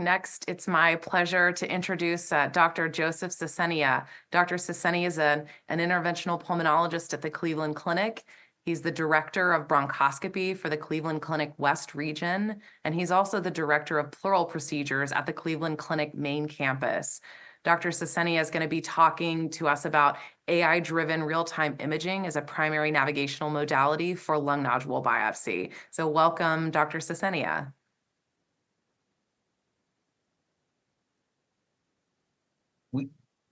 next, it's my pleasure to introduce Dr. Joseph Cicenia. Dr. Cicenia is an interventional pulmonologist at the Cleveland Clinic. He's the director of bronchoscopy for the Cleveland Clinic West region, and he's also the director of pleural procedures at the Cleveland Clinic main campus. Dr. Cicenia is going to be talking to us about AI-driven real-time imaging as a primary navigational modality for lung nodule biopsy. So welcome, Dr. Cicenia.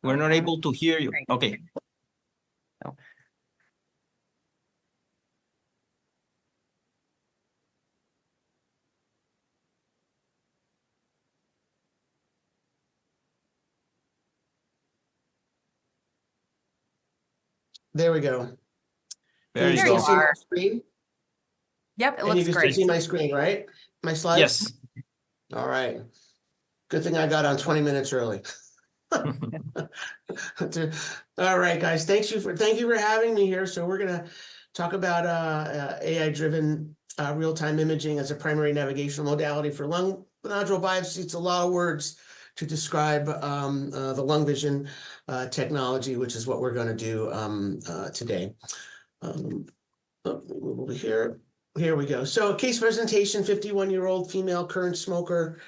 We're not able to hear you. Okay. Oh. There we go. There you There go. you See my are. screen? Yep, it And you looks can great. still see my screen, right? My slides? Yes. All right. Good thing I got on 20 minutes early. All right, guys. Thank you for having me here. So we're gonna talk about AI-driven real-time imaging as a primary navigational modality for lung nodule biopsy. It's a lot of words to describe the LungVision technology, which is what we're going to do today. Over here. Here we go. So case presentation, 51-year-old female, current smoker,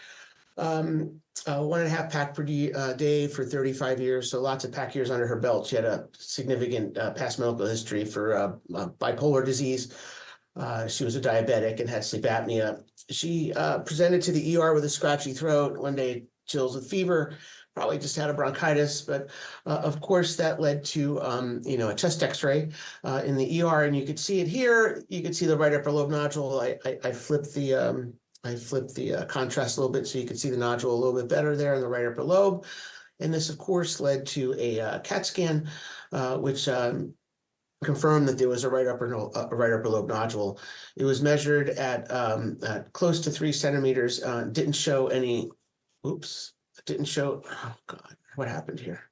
1.5 pack per day for 35 years. So lots of pack years under her belt. She had a significant past medical history for bipolar disease. She was a diabetic and had sleep apnea. She presented to the ER with a scratchy throat, one day chills with fever, probably just had a bronchitis, but of course that led to a chest x-ray in the ER, and you could see it here. You could see the right upper lobe nodule. I flipped the contrast a little bit so you could see the nodule a little bit better there in the right upper lobe. And this of course led to a CAT scan, which confirmed that there was a right upper lobe nodule. It was measured at close to 3 centimeters. Didn't show any. Oops. Didn't show. Oh God, what happened here?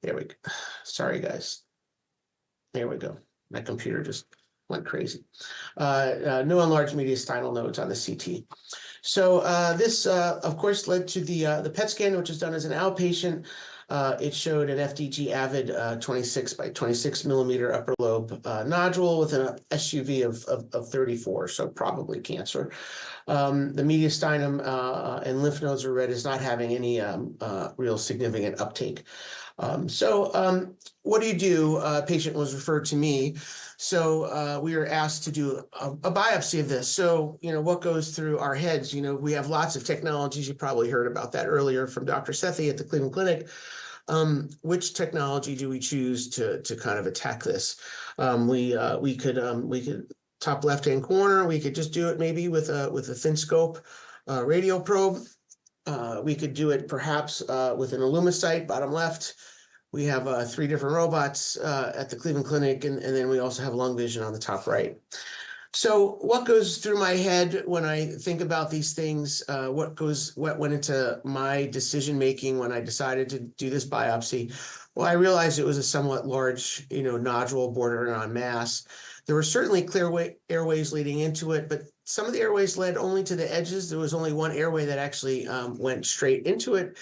There we go. Sorry, guys. There we go. My computer just went crazy. No enlarged mediastinal nodes on the CT. So this, of course, led to the PET scan, which was done as an outpatient. It showed an FDG Avid 26 by 26 millimeter upper lobe nodule with an SUV of 34, so probably cancer. The mediastinum and lymph nodes are read as not having any real significant uptake. What do you do? A patient was referred to me. So we were asked to do a biopsy of this. So, what goes through our heads? We have lots of technologies. You probably heard about that earlier from Dr. Sethi at the Cleveland Clinic. Which technology do we choose to kind of attack this? We could top left-hand corner. We could just do it maybe with a thin scope radio probe. We could do it perhaps with an Illumisite, bottom left. We have 3 different robots at the Cleveland Clinic, and then we also have LungVision on the top right. So what goes through my head when I think about these things? What went into my decision making when I decided to do this biopsy? Well, I realized it was a somewhat large, nodule bordering on mass. There were certainly clear airways leading into it, but some of the airways led only to the edges. There was only one airway that actually went straight into it.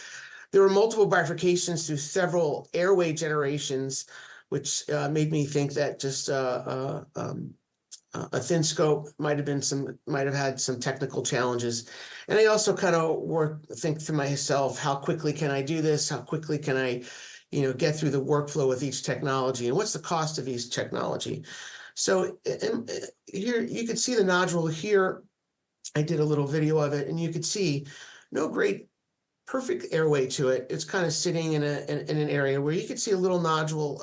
There were multiple bifurcations through several airway generations, which made me think that just a thin scope might have had some technical challenges. And I also kind of think to myself, how quickly can I do this? How quickly can I, get through the workflow with each technology? And what's the cost of each technology? So here you can see the nodule here. I did a little video of it, and you could see no great perfect airway to it. It's kind of sitting in an area where you could see a little nodule,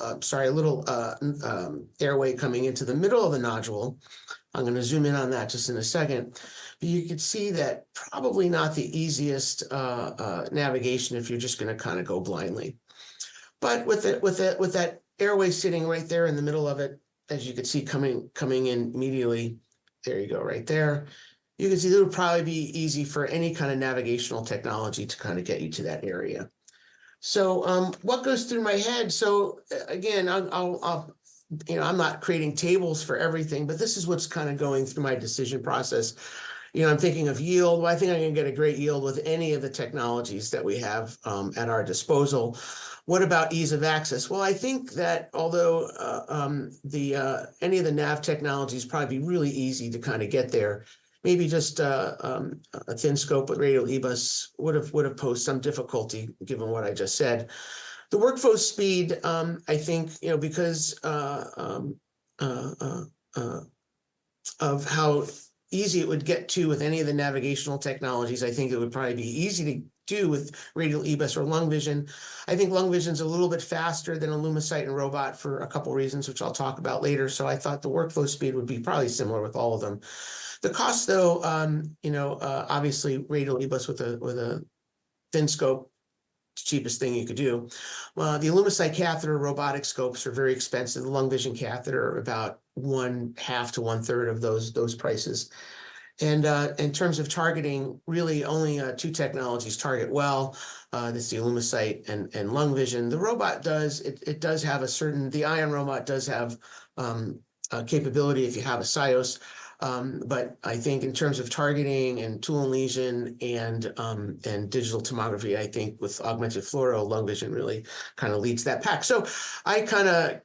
airway coming into the middle of the nodule. I'm going to zoom in on that just in a second. But you could see that probably not the easiest navigation if you're just going to kind of go blindly. But with that airway sitting right there in the middle of it, as you can see coming in immediately, there you go, right there. You can see that would probably be easy for any kind of navigational technology to kind of get you to that area. So what goes through my head? So again, I'm not creating tables for everything, but this is what's kind of going through my decision process. I'm thinking of yield. Well, I think I can get a great yield with any of the technologies that we have at our disposal. What about ease of access? Well, I think that although any of the nav technologies probably be really easy to kind of get there, maybe just a thin scope with radial EBUS would have posed some difficulty given what I just said. The workflow speed, I think, because of how easy it would get to with any of the navigational technologies, I think it would probably be easy to do with radial EBUS or LungVision. I think LungVision is a little bit faster than a Lumicite and robot for a couple reasons, which I'll talk about later. So I thought the workflow speed would be probably similar with all of them. The cost, though, obviously radial EBUS with a thin scope, cheapest thing you could do. The Lumicite catheter robotic scopes are very expensive. The LungVision catheter are about 1/2 to 1/3 of those prices. And in terms of targeting, really only two technologies target well. That's the Lumicite and LungVision. The robot does, it does have the ion robot does have capability if you have a SIOS. But I think in terms of targeting and tool and lesion and digital tomography, I think with augmented fluoro, LungVision really kind of leads that pack. So I kind of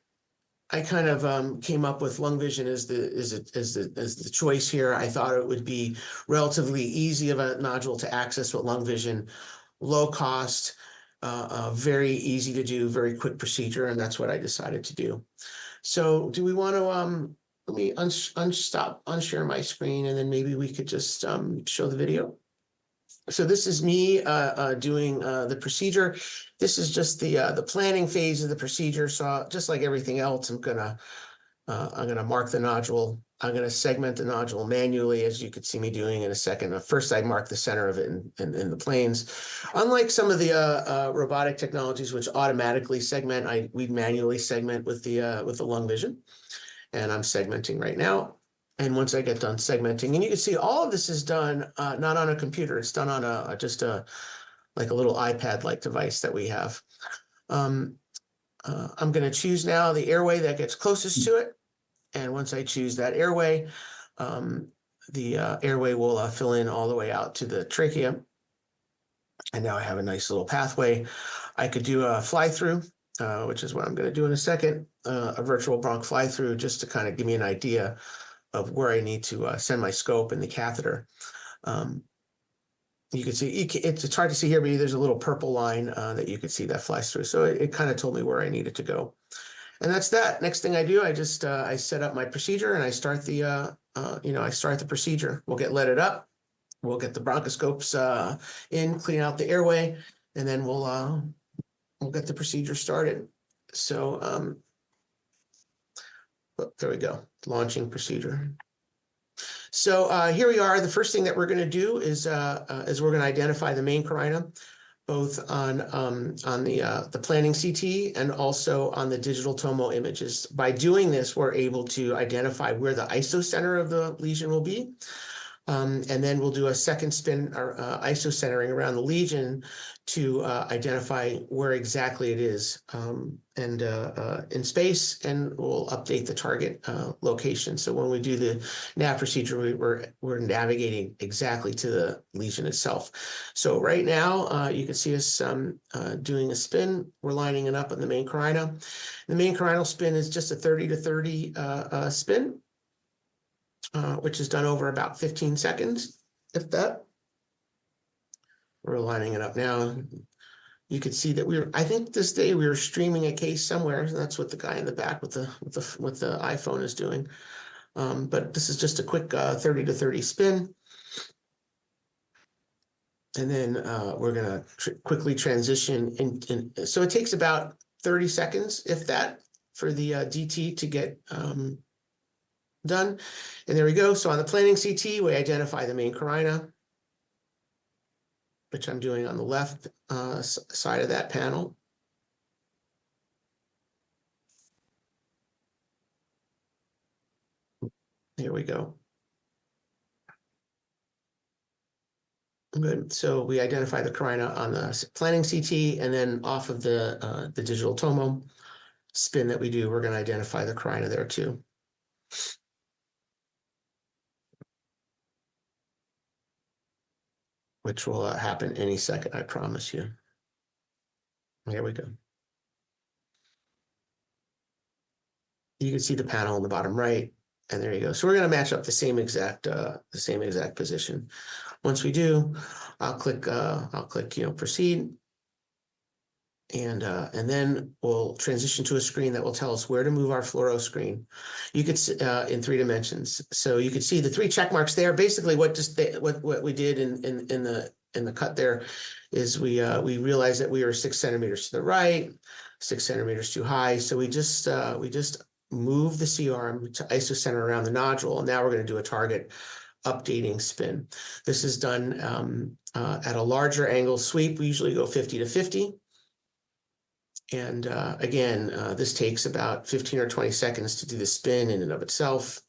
came up with LungVision as the choice here. I thought it would be relatively easy of a nodule to access with LungVision, low cost, very easy to do, very quick procedure, and that's what I decided to do. So do we want to let me unshare my screen, and then maybe we could just show the video. So this is me doing the procedure. This is just the planning phase of the procedure. So just like everything else, I'm gonna mark the nodule. I'm gonna segment the nodule manually, as you could see me doing in a second. First, I mark the center of it in the planes. Unlike some of the robotic technologies, which automatically segment, we manually segment with the LungVision. And I'm segmenting right now. And once I get done segmenting, and you can see all of this is done not on a computer, it's done on like a little iPad-like device that we have. I'm going to choose now the airway that gets closest to it. And once I choose that airway, the airway will fill in all the way out to the trachea. And now I have a nice little pathway. I could do a fly-through, which is what I'm going to do in a second, a virtual bronch fly-through, just to kind of give me an idea of where I need to send my scope and the catheter. You can see, it's hard to see here, but there's a little purple line that you could see that flies through. So it kind of told me where I needed to go. And that's that. Next thing I do, I just I set up my procedure and I start the procedure. We'll get leaded up. We'll get the bronchoscopes in, clean out the airway, and then we'll get the procedure started. So there we go, launching procedure. So here we are. The first thing that we're going to do is we're going to identify the main carina, both on the planning CT and also on the digital tomo images. By doing this, we're able to identify where the isocenter of the lesion will be. And then we'll do a second spin or isocentering around the lesion to identify where exactly it is in space, and we'll update the target location. So when we do the nav procedure, we're navigating exactly to the lesion itself. So right now, you can see us doing a spin. We're lining it up on the main carina. The main carinal spin is just a 30 to 30 spin. Which is done over about 15 seconds, if that. We're lining it up now. You can see that I think this day we were streaming a case somewhere. That's what the guy in the back with the iPhone is doing. But this is just a quick 30 to 30 spin. And then we're gonna quickly transition. So it takes about 30 seconds, if that, for the DT to get done. And there we go. So on the planning CT, we identify the main carina, which I'm doing on the left side of that panel. Here we go. Good. So we identify the carina on the planning CT, and then off of the digital tomo spin that we do, we're going to identify the carina there too. which will happen any second, I promise you. Here we go. You can see the panel in the bottom right, and there you go. So we're going to match up the same exact position. Once we do, I'll click proceed, and then we'll transition to a screen that will tell us where to move our fluoro screen. You could in 3 dimensions. So you can see the 3 check marks there. Basically, what we did in the cut there is we realized that we were 6 centimeters to the right, 6 centimeters too high. So we just move the C-arm to isocenter around the nodule. And now we're going to do a target updating spin. This is done at a larger angle sweep. We usually go 50 to 50. And again, this takes about 15 or 20 seconds to do the spin in and of itself.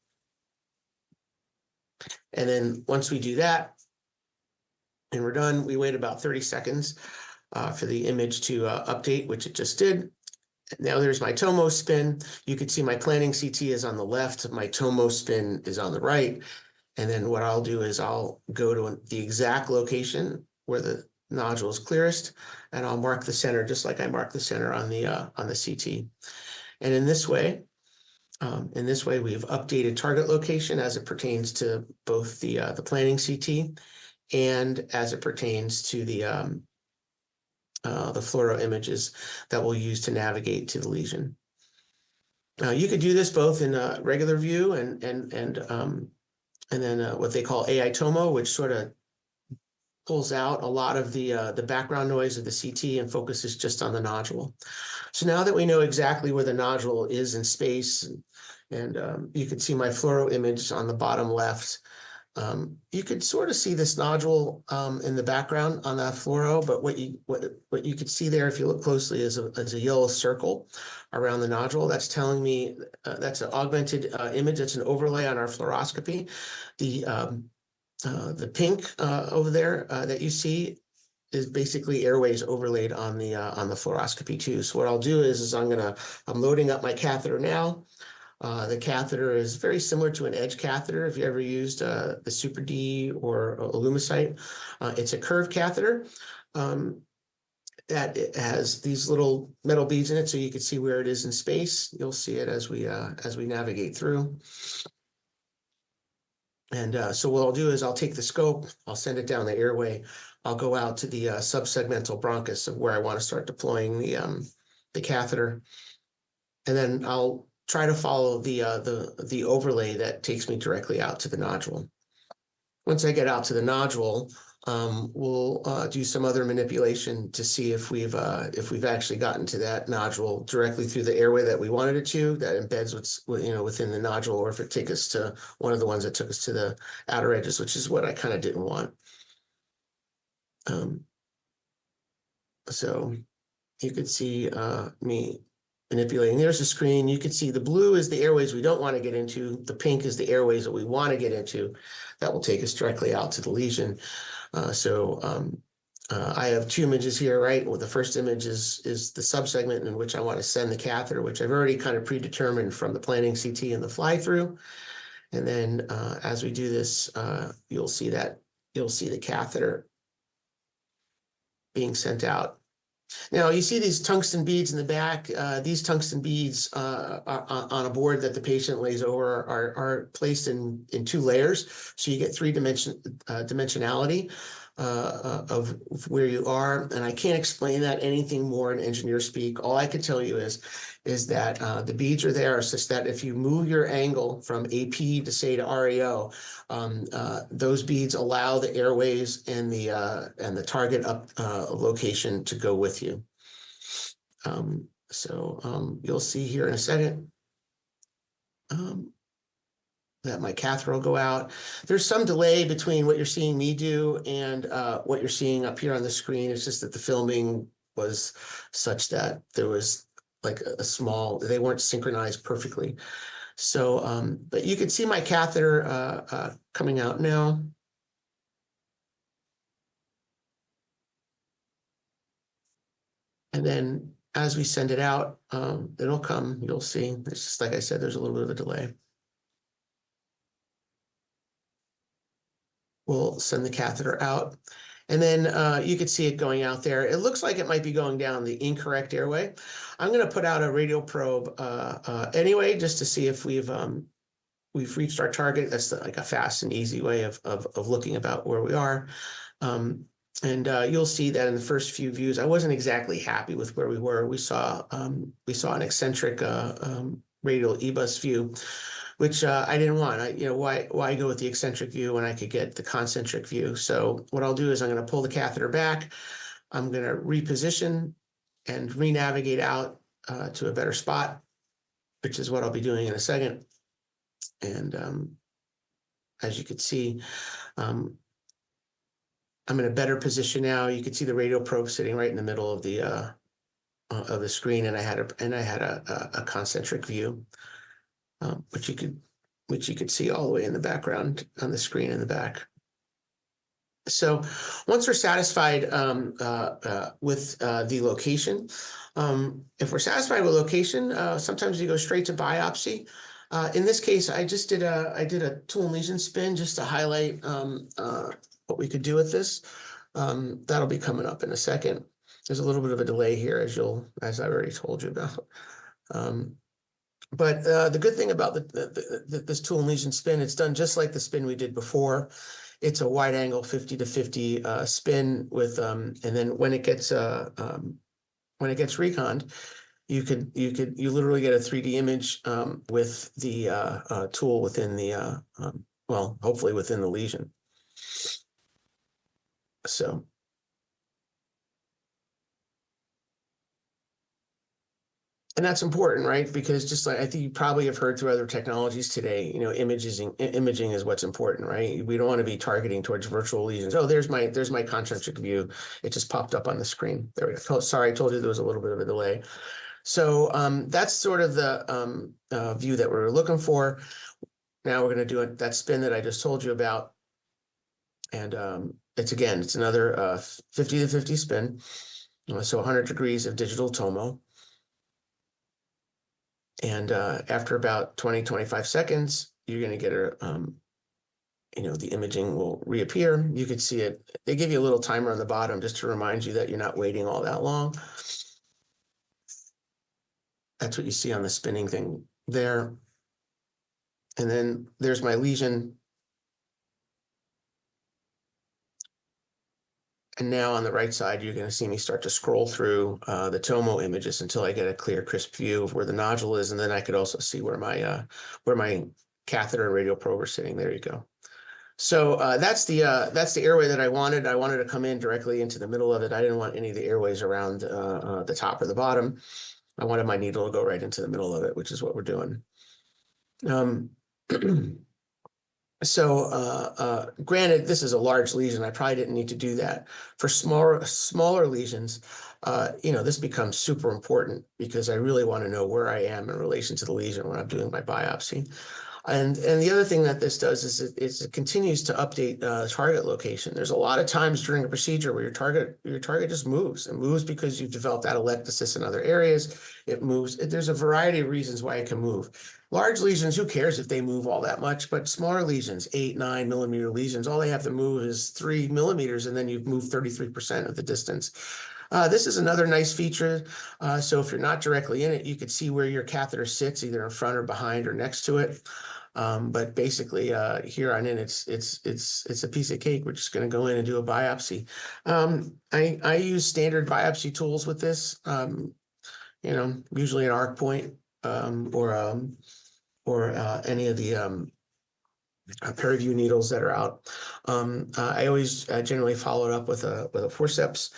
And then once we do that, and we're done, we wait about 30 seconds for the image to update, which it just did. Now there's my Tomo spin. You can see my planning CT is on the left. My Tomo spin is on the right. And then what I'll do is I'll go to the exact location where the nodule is clearest, and I'll mark the center just like I mark the center on the CT. And in this way we've updated target location as it pertains to both the planning CT and as it pertains to the fluoro images that we'll use to navigate to the lesion. You could do this both in a regular view and then what they call AI-tomo, which sort of pulls out a lot of the background noise of the CT and focuses just on the nodule. So now that we know exactly where the nodule is in space, and you can see my fluoro image on the bottom left, you could sort of see this nodule in the background on that fluoro, but what you could see there, if you look closely, is a yellow circle around the nodule. That's telling me that's an augmented image. That's an overlay on our fluoroscopy. The pink over there that you see is basically airways overlaid on the fluoroscopy too. So what I'll do is I'm loading up my catheter now. The catheter is very similar to an edge catheter. If you ever used the Super D or Illumicite, it's a curved catheter that it has these little metal beads in it, so you can see where it is in space. You'll see it as we navigate through. And so what I'll do is I'll take the scope, I'll send it down the airway, I'll go out to the subsegmental bronchus of where I want to start deploying the catheter, and then I'll try to follow the overlay that takes me directly out to the nodule. Once I get out to the nodule, we'll do some other manipulation to see if we've actually gotten to that nodule directly through the airway that we wanted it to, that embeds what's within the nodule, or if it takes us to one of the ones that took us to the outer edges, which is what I kind of didn't want. So you could see me manipulating. There's the screen. You can see the blue is the airways we don't want to get into. The pink is the airways that we want to get into. That will take us directly out to the lesion. I have 2 images here, right? Well, the first image is the subsegment in which I want to send the catheter, which I've already kind of predetermined from the planning CT and the fly-through. And then as we do this, you'll see the catheter being sent out. Now, you see these tungsten beads in the back. These tungsten beads on a board that the patient lays over are placed in 2 layers. So you get 3 dimensionality of where you are. And I can't explain that anything more in engineer speak. All I can tell you is that the beads are there such that if you move your angle from AP to say to REO, those beads allow the airways and the target up location to go with you. You'll see here in a second that my catheter will go out. There's some delay between what you're seeing me do and what you're seeing up here on the screen. It's just that the filming was such that there was like they weren't synchronized perfectly. So, but you can see my catheter coming out now. And then as we send it out, it'll come, you'll see. It's just like I said, there's a little bit of a delay. We'll send the catheter out. And then you could see it going out there. It looks like it might be going down the incorrect airway. I'm going to put out a radial probe anyway, just to see if we've reached our target. That's like a fast and easy way of looking about where we are. And you'll see that in the first few views, I wasn't exactly happy with where we were. We saw an eccentric radial EBUS view, which I didn't want. Why go with the eccentric view when I could get the concentric view? So what I'll do is I'm going to pull the catheter back. I'm going to reposition and re-navigate out to a better spot, which is what I'll be doing in a second. And as you can see, I'm in a better position now. You can see the radial probe sitting right in the middle of the screen, and I had a concentric view, which you could see all the way in the background on the screen in the back. So once we're satisfied with the location, if we're satisfied with location, sometimes you go straight to biopsy. In this case, I did a tool and lesion spin just to highlight what we could do with this. That'll be coming up in a second. There's a little bit of a delay here, as I already told you about. But the good thing about this tool and lesion spin, it's done just like the spin we did before. It's a wide angle 50 to 50 spin with, and then when it gets reconned, you literally get a 3D image with the tool within the well, hopefully within the lesion. So. And that's important, right? Because just like I think you probably have heard through other technologies today, imaging is what's important, right? We don't want to be targeting towards virtual lesions. Oh, there's my concentric view. It just popped up on the screen. There we go. Sorry, I told you there was a little bit of a delay. So that's sort of the view that we're looking for. Now we're going to do that spin that I just told you about. And it's another 50 to 50 spin. So 100 degrees of digital tomo. And after about 20, 25 seconds, you're going to get the imaging will reappear. You could see it. They give you a little timer on the bottom just to remind you that you're not waiting all that long. That's what you see on the spinning thing there. And then there's my lesion. And now on the right side, you're going to see me start to scroll through the tomo images until I get a clear, crisp view of where the nodule is. And then I could also see where my catheter and radial probe are sitting. There you go. So that's the airway that I wanted. I wanted to come in directly into the middle of it. I didn't want any of the airways around the top or the bottom. I wanted my needle to go right into the middle of it, which is what we're doing. So granted, this is a large lesion. I probably didn't need to do that. For smaller lesions, this becomes super important because I really want to know where I am in relation to the lesion when I'm doing my biopsy. And the other thing that this does is it continues to update target location. There's a lot of times during a procedure where your target just moves. It moves because you've developed atelectasis in other areas. It moves. There's a variety of reasons why it can move. Large lesions, who cares if they move all that much? But smaller lesions, 8, 9 millimeter lesions, all they have to move is 3 millimeters, and then you've moved 33% of the distance. This is another nice feature. So if you're not directly in it, you could see where your catheter sits, either in front or behind or next to it. But basically, here on in, it's a piece of cake. We're just going to go in and do a biopsy. I use standard biopsy tools with this. Usually an arc point or any of the Paraview needles that are out. I always generally follow it up with a forceps,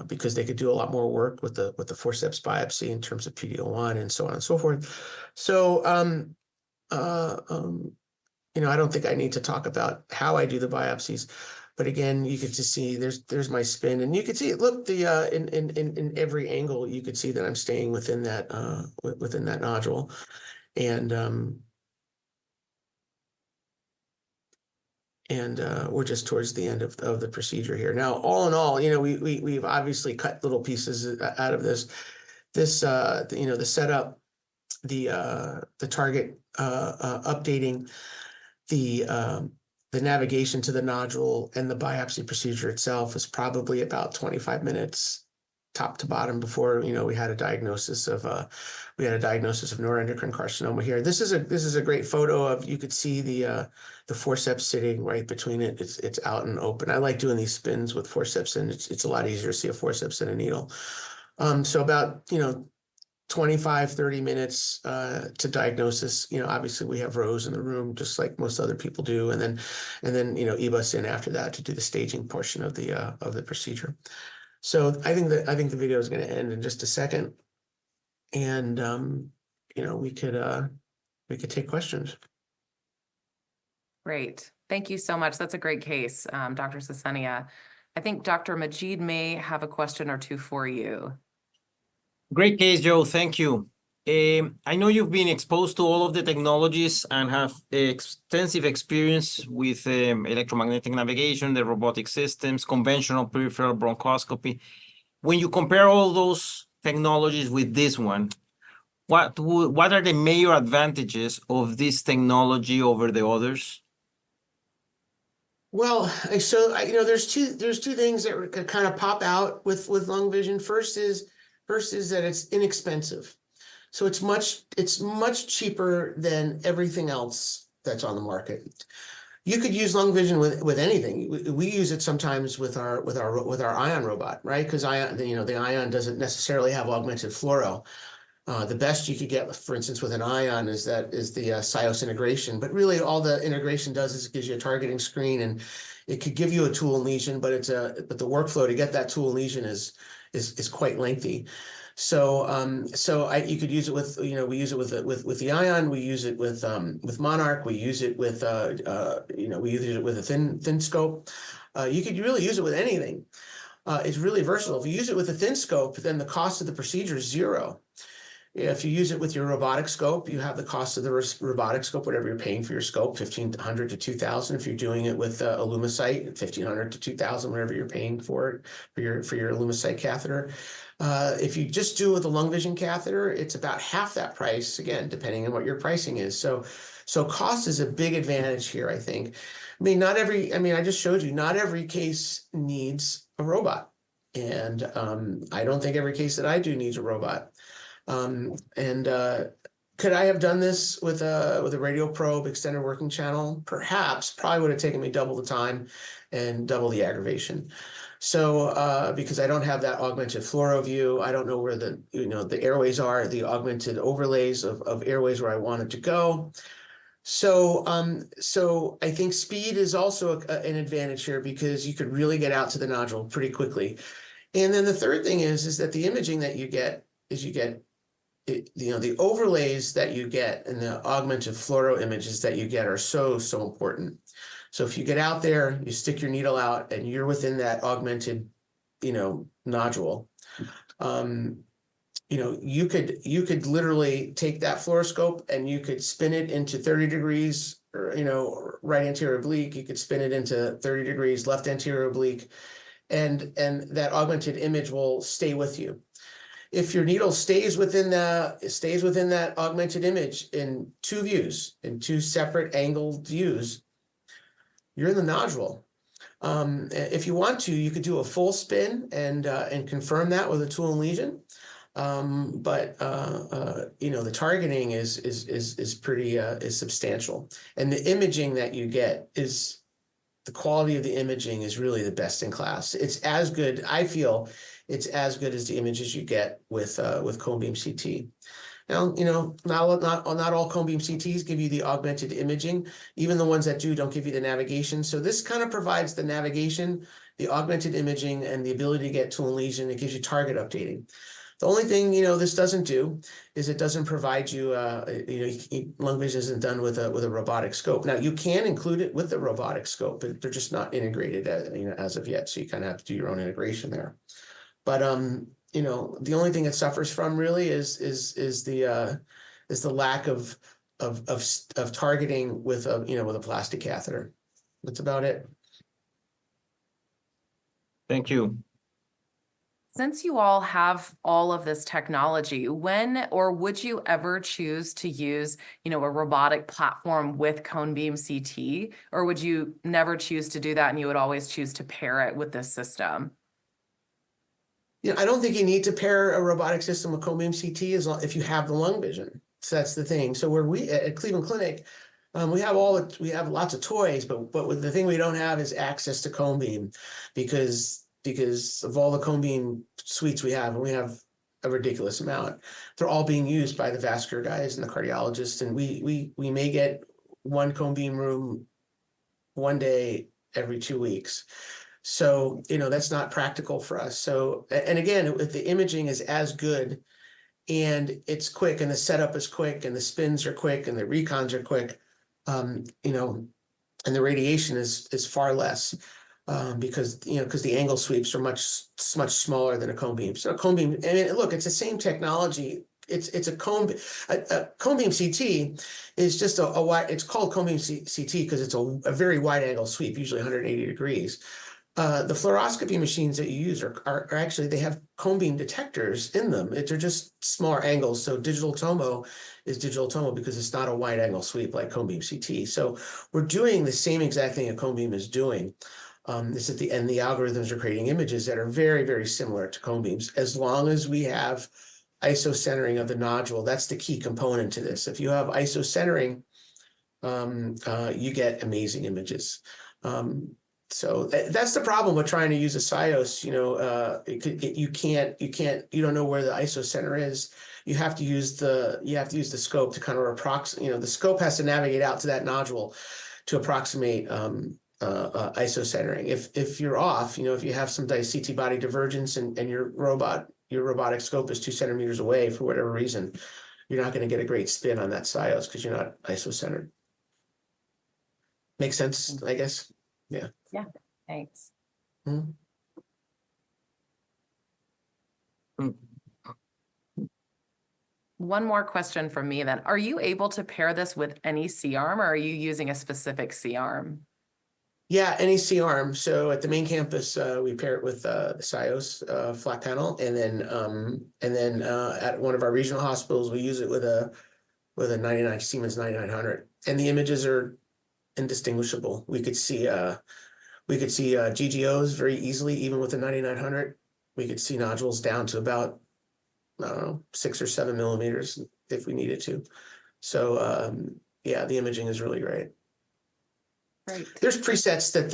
because they could do a lot more work with the forceps biopsy in terms of PD-L1 and so on and so forth. So I don't think I need to talk about how I do the biopsies. But again, you could just see there's my spin, and you could see it. Look, in every angle, you could see that I'm staying within that nodule, and we're just towards the end of the procedure here. Now, all in all, we've obviously cut little pieces out of this. The setup, the target updating, the the navigation to the nodule and the biopsy procedure itself is probably about 25 minutes top to bottom before, we had a diagnosis of neuroendocrine carcinoma here. This is a great photo of, you could see the forceps sitting right between it. It's out and open. I like doing these spins with forceps, and it's a lot easier to see a forceps than a needle. So about 25, 30 minutes to diagnosis. Obviously we have rows in the room, just like most other people do, and then EBUS in after that to do the staging portion of the procedure. So I think the video is going to end in just a second, and we could take questions. Great. Thank you so much. That's a great case, Dr. Cicenia. I think Dr. Majid may have a question or two for you. Great case, Joe. Thank you. I know you've been exposed to all of the technologies and have extensive experience with electromagnetic navigation, the robotic systems, conventional peripheral bronchoscopy. When you compare all those technologies with this one, what are the major advantages of this technology over the others? Well, so there's two things that kind of pop out with LungVision. First is that it's inexpensive. So it's much cheaper than everything else that's on the market. You could use LungVision with anything. We use it sometimes with our Ion robot, right? Because the Ion doesn't necessarily have augmented fluoro. The best you could get, for instance, with an Ion is the SIOS integration. But really, all the integration does is it gives you a targeting screen, and it could give you a tool and lesion, but the workflow to get that tool and lesion is quite lengthy. So you could use it with, we use it with the Ion, we use it with Monarch, we use it with we use it with a thin scope. You could really use it with anything. It's really versatile. If you use it with a thin scope, then the cost of the procedure is zero. If you use it with your robotic scope, you have the cost of the robotic scope, whatever you're paying for your scope, $1,500 to $2,000. If you're doing it with a Lumicite, $1,500 to $2,000, whatever you're paying for your Lumicite catheter. If you just do it with a LungVision catheter, it's about half that price, again, depending on what your pricing is. So cost is a big advantage here, I think. I just showed you, not every case needs a robot. And I don't think every case that I do needs a robot. Could I have done this with a radio probe extended working channel? Perhaps. Probably would have taken me double the time and double the aggravation. So because I don't have that augmented fluoro view, I don't know where the airways are, the augmented overlays of airways where I want it to go. So I think speed is also an advantage here, because you could really get out to the nodule pretty quickly. And then the third thing is that the imaging that you get is the overlays that you get and the augmented fluoro images that you get are so important. So if you get out there, you stick your needle out, and you're within that augmented, nodule, you could literally take that fluoroscope and you could spin it into 30 degrees, or right anterior oblique. You could spin it into 30 degrees, left anterior oblique, and that augmented image will stay with you. If your needle stays within that augmented image in two views, in two separate angled views, you're in the nodule. If you want to, you could do a full spin and confirm that with a tool and lesion. But the targeting is pretty substantial, and the imaging that you get is, the quality of the imaging is really the best in class. It's as good, I feel, it's as good as the images you get with cone beam CT. Now, not all cone beam CTs give you the augmented imaging. Even the ones that don't give you the navigation. So this kind of provides the navigation, the augmented imaging, and the ability to get tool and lesion. It gives you target updating. The only thing, this doesn't do is it doesn't provide you, LungVision isn't done with a robotic scope. Now, you can include it with the robotic scope, but they're just not integrated as of yet. So you kind of have to do your own integration there. But, the only thing it suffers from really is the lack of targeting with a plastic catheter. That's about it. Thank you. Since you all have all of this technology, when or would you ever choose to use, a robotic platform with cone beam CT, or would you never choose to do that and you would always choose to pair it with this system? I don't think you need to pair a robotic system with cone beam CT as long if you have the LungVision. So that's the thing. So where we at Cleveland Clinic, we have lots of toys, but the thing we don't have is access to cone beam because of all the cone beam suites we have, and we have a ridiculous amount. They're all being used by the vascular guys and the cardiologists, and we may get one cone beam room one day every 2 weeks. So, that's not practical for us. So, and again, if the imaging is as good and it's quick and the setup is quick and the spins are quick and the recons are quick, and the radiation is far less, because the angle sweeps are much smaller than a cone beam. So a cone beam, I mean, look, it's the same technology. It's a cone beam CT is just a wide. It's called cone beam CT because it's a very wide angle sweep, usually 180 degrees. The fluoroscopy machines that you use are actually, they have cone beam detectors in them. They're just smaller angles. So digital tomo is digital tomo because it's not a wide angle sweep like cone beam CT. So we're doing the same exact thing a cone beam is doing. This at the end, the algorithms are creating images that are very, very similar to cone beams, as long as we have isocentering of the nodule. That's the key component to this. If you have isocentering, you get amazing images. So that's the problem with trying to use a SIOS. You don't know where the isocenter is. You have to use the scope to kind of approximate. The scope has to navigate out to that nodule to approximate isocentering. If you're off, if you have some CT body divergence and your robotic scope is 2 centimeters away for whatever reason, you're not going to get a great spin on that SIOS because you're not isocentered. Makes sense, I guess. Yeah. Yeah, thanks. Mm-hmm. One more question from me then. Are you able to pair this with any C-arm, or are you using a specific C-arm? Yeah, any C-arm. So at the main campus, we pair it with the SIOS flat panel, and then at one of our regional hospitals, we use it with a 99 Siemens 9900, and the images are indistinguishable. We could see GGOs very easily, even with the 9900. We could see nodules down to about, I don't know, 6 or 7 millimeters if we needed to. So yeah, the imaging is really great. Right. There's presets that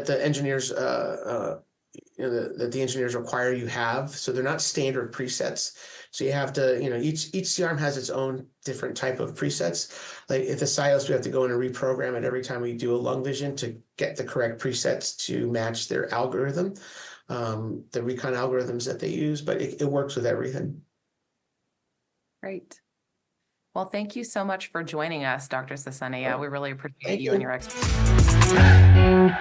the engineers that the engineers require you have, so they're not standard presets. So you have to, each C-arm has its own different type of presets. Like at the SIOS, we have to go in and reprogram it every time we do a LungVision to get the correct presets to match their algorithm, the recon algorithms that they use, but it works with everything. Great. Well, thank you so much for joining us, Dr. Cicenia. We really appreciate you and your expertise.